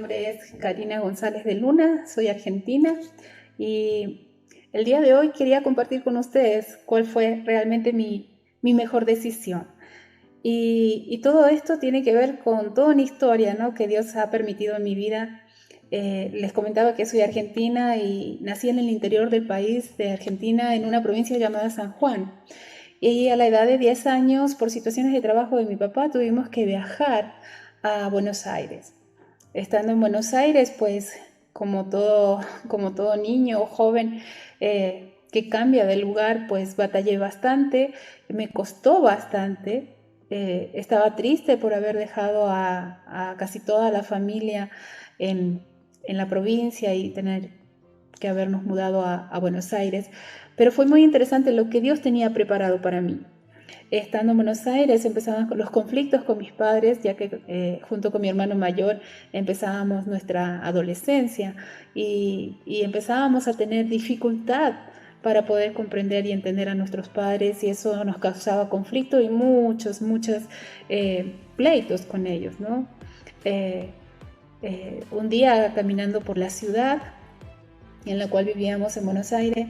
nombre es Karina González de Luna, soy argentina y el día de hoy quería compartir con ustedes cuál fue realmente mi mejor decisión. Y todo esto tiene que ver con toda una historia, ¿no?, que Dios ha permitido en mi vida. Les comentaba que soy argentina y nací en el interior del país de Argentina, en una provincia llamada San Juan. Y a la edad de 10 años, por situaciones de trabajo de mi papá, tuvimos que viajar a Buenos Aires. Estando en Buenos Aires, pues como todo niño o joven que cambia de lugar, pues batallé bastante, me costó bastante. Estaba triste por haber dejado a casi toda la familia en, en la provincia y tener que habernos mudado a Buenos Aires. Pero fue muy interesante lo que Dios tenía preparado para mí. Estando en Buenos Aires empezaban los conflictos con mis padres, ya que junto con mi hermano mayor empezábamos nuestra adolescencia y empezábamos a tener dificultad para poder comprender y entender a nuestros padres, y eso nos causaba conflicto y muchos pleitos con ellos, ¿no? Un día caminando por la ciudad en la cual vivíamos en Buenos Aires,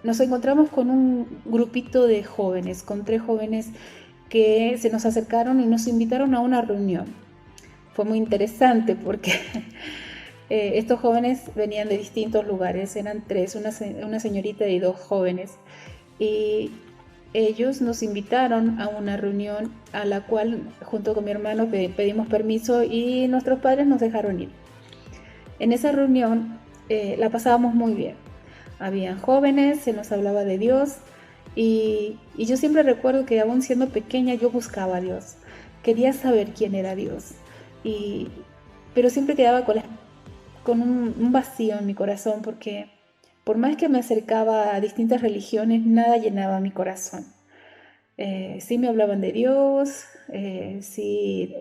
nos encontramos con un grupito de jóvenes, con 3 jóvenes que se nos acercaron y nos invitaron a una reunión. Fue muy interesante porque estos jóvenes venían de distintos lugares, eran 3, una señorita y 2 jóvenes, y ellos nos invitaron a una reunión a la cual junto con mi hermano pedimos permiso y nuestros padres nos dejaron ir. En esa reunión la pasábamos muy bien. Habían jóvenes, se nos hablaba de Dios y yo siempre recuerdo que aún siendo pequeña yo buscaba a Dios. Quería saber quién era Dios. Pero siempre quedaba con un vacío en mi corazón, porque por más que me acercaba a distintas religiones, nada llenaba mi corazón. Sí me hablaban de Dios, sí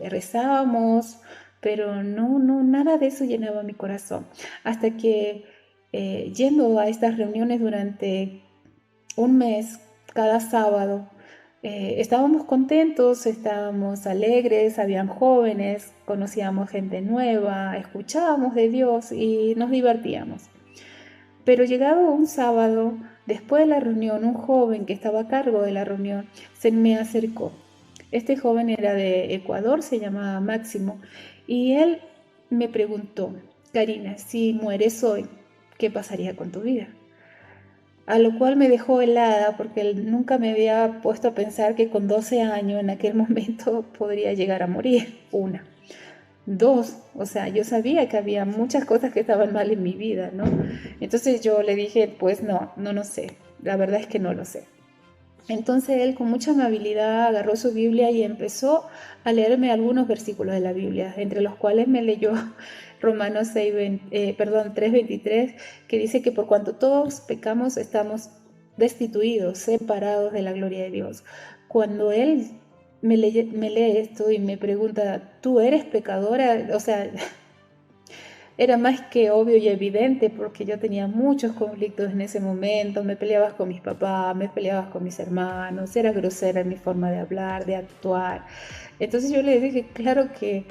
rezábamos, pero nada de eso llenaba mi corazón. Hasta que yendo a estas reuniones durante un mes, cada sábado, estábamos contentos, estábamos alegres, habían jóvenes, conocíamos gente nueva, escuchábamos de Dios y nos divertíamos. Pero llegado un sábado, después de la reunión, un joven que estaba a cargo de la reunión se me acercó. Este joven era de Ecuador, se llamaba Máximo, y él me preguntó: Karina, si mueres hoy, ¿qué pasaría con tu vida? A lo cual me dejó helada, porque él nunca me había puesto a pensar que con 12 años en aquel momento podría llegar a morir. 1. 2, o sea, yo sabía que había muchas cosas que estaban mal en mi vida, ¿no? Entonces yo le dije, pues no sé, la verdad es que no lo sé. Entonces él con mucha amabilidad agarró su Biblia y empezó a leerme algunos versículos de la Biblia, entre los cuales me leyó Romanos 3:23, que dice que por cuanto todos pecamos estamos destituidos, separados de la gloria de Dios. Cuando él me lee esto y me pregunta, ¿tú eres pecadora? O sea, era más que obvio y evidente, porque yo tenía muchos conflictos en ese momento. Me peleaba con mis papás, me peleaba con mis hermanos, era grosera en mi forma de hablar, de actuar. Entonces yo le dije, claro que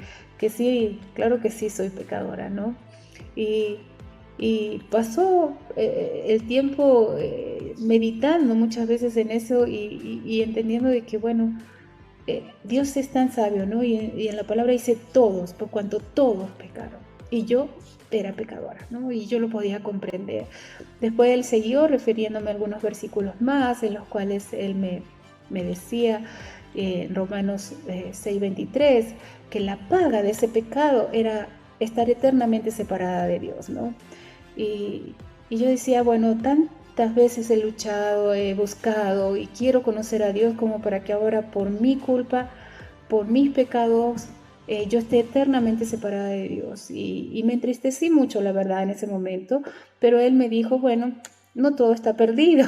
sí soy pecadora, ¿no? Y pasó el tiempo meditando muchas veces en eso y entendiendo de que, bueno, Dios es tan sabio, ¿no? Y en la palabra dice todos, por cuanto todos pecaron. Y yo era pecadora, ¿no? Y yo lo podía comprender. Después él siguió refiriéndome a algunos versículos más, en los cuales él me decía, en Romanos 6:23, que la paga de ese pecado era estar eternamente separada de Dios, ¿no? Y yo decía, bueno, tantas veces he luchado, he buscado y quiero conocer a Dios como para que ahora por mi culpa, por mis pecados, yo esté eternamente separada de Dios. Y me entristecí mucho, la verdad, en ese momento, pero él me dijo, bueno, no todo está perdido,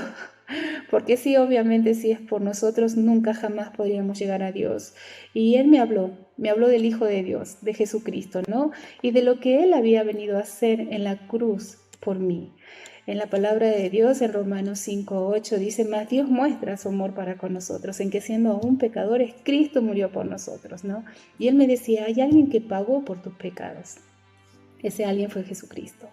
porque sí, obviamente, si es por nosotros, nunca jamás podríamos llegar a Dios. Y él me habló del Hijo de Dios, de Jesucristo, ¿no? Y de lo que él había venido a hacer en la cruz por mí. En la palabra de Dios, en Romanos 5:8, dice: mas Dios muestra su amor para con nosotros, en que siendo aún pecadores, Cristo murió por nosotros, ¿no? Y él me decía: hay alguien que pagó por tus pecados. Ese alguien fue Jesucristo.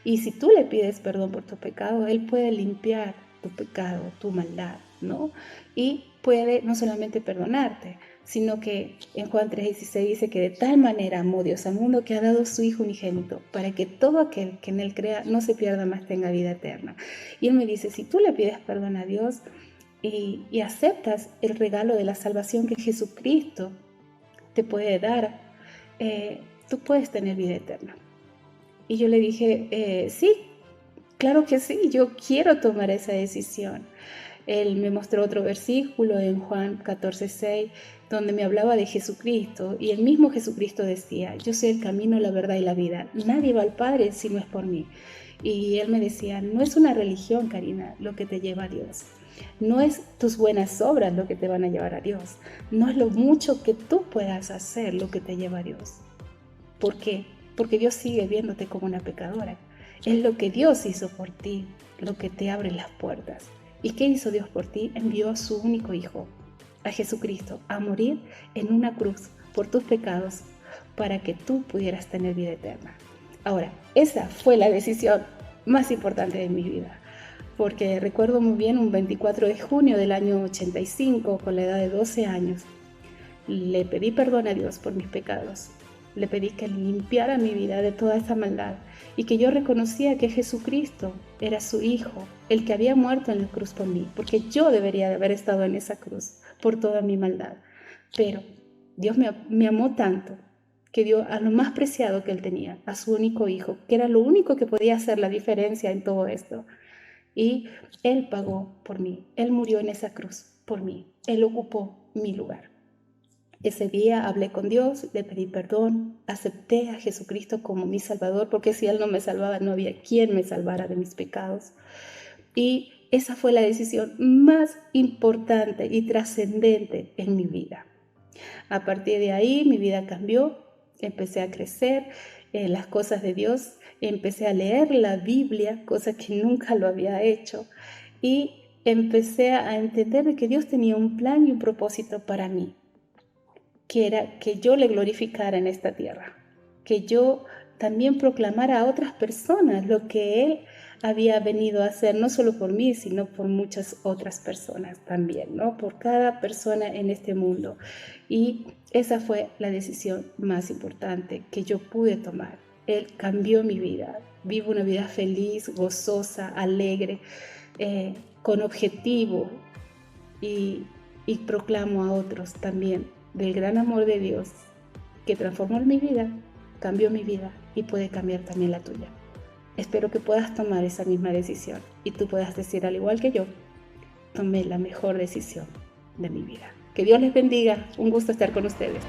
Y si tú le pides perdón por tus pecados, Él puede limpiar tu pecado, tu maldad, ¿no? Y puede no solamente perdonarte, sino que en Juan 3:16 dice que de tal manera amó Dios al mundo que ha dado su Hijo unigénito, para que todo aquel que en Él crea no se pierda, más tenga vida eterna. Y Él me dice: si tú le pides perdón a Dios y aceptas el regalo de la salvación que Jesucristo te puede dar, tú puedes tener vida eterna. Y yo le dije: sí, claro que sí, yo quiero tomar esa decisión. Él me mostró otro versículo en Juan 14:6, donde me hablaba de Jesucristo, y el mismo Jesucristo decía: yo soy el camino, la verdad y la vida. Nadie va al Padre si no es por mí. Y él me decía: no es una religión, Karina, lo que te lleva a Dios. No es tus buenas obras lo que te van a llevar a Dios. No es lo mucho que tú puedas hacer lo que te lleva a Dios. ¿Por qué? Porque Dios sigue viéndote como una pecadora. Es lo que Dios hizo por ti, lo que te abre las puertas. ¿Y qué hizo Dios por ti? Envió a su único Hijo, a Jesucristo, a morir en una cruz por tus pecados, para que tú pudieras tener vida eterna. Ahora, esa fue la decisión más importante de mi vida, porque recuerdo muy bien un 24 de junio del año 85, con la edad de 12 años, le pedí perdón a Dios por mis pecados. Le pedí que limpiara mi vida de toda esa maldad y que yo reconocía que Jesucristo era su Hijo, el que había muerto en la cruz por mí, porque yo debería de haber estado en esa cruz por toda mi maldad. Pero Dios me amó tanto que dio a lo más preciado que Él tenía, a su único Hijo, que era lo único que podía hacer la diferencia en todo esto. Y Él pagó por mí, Él murió en esa cruz por mí, Él ocupó mi lugar. Ese día hablé con Dios, le pedí perdón, acepté a Jesucristo como mi Salvador, porque si Él no me salvaba, no había quien me salvara de mis pecados. Y esa fue la decisión más importante y trascendente en mi vida. A partir de ahí, mi vida cambió, empecé a crecer en las cosas de Dios, empecé a leer la Biblia, cosa que nunca lo había hecho, y empecé a entender que Dios tenía un plan y un propósito para mí, que era que yo le glorificara en esta tierra, que yo también proclamara a otras personas lo que Él había venido a hacer, no solo por mí, sino por muchas otras personas también, ¿no? Por cada persona en este mundo. Y esa fue la decisión más importante que yo pude tomar. Él cambió mi vida. Vivo una vida feliz, gozosa, alegre, con objetivo, y proclamo a otros también del gran amor de Dios que transformó mi vida, cambió mi vida y puede cambiar también la tuya. Espero que puedas tomar esa misma decisión y tú puedas decir, al igual que yo, tomé la mejor decisión de mi vida. Que Dios les bendiga. Un gusto estar con ustedes.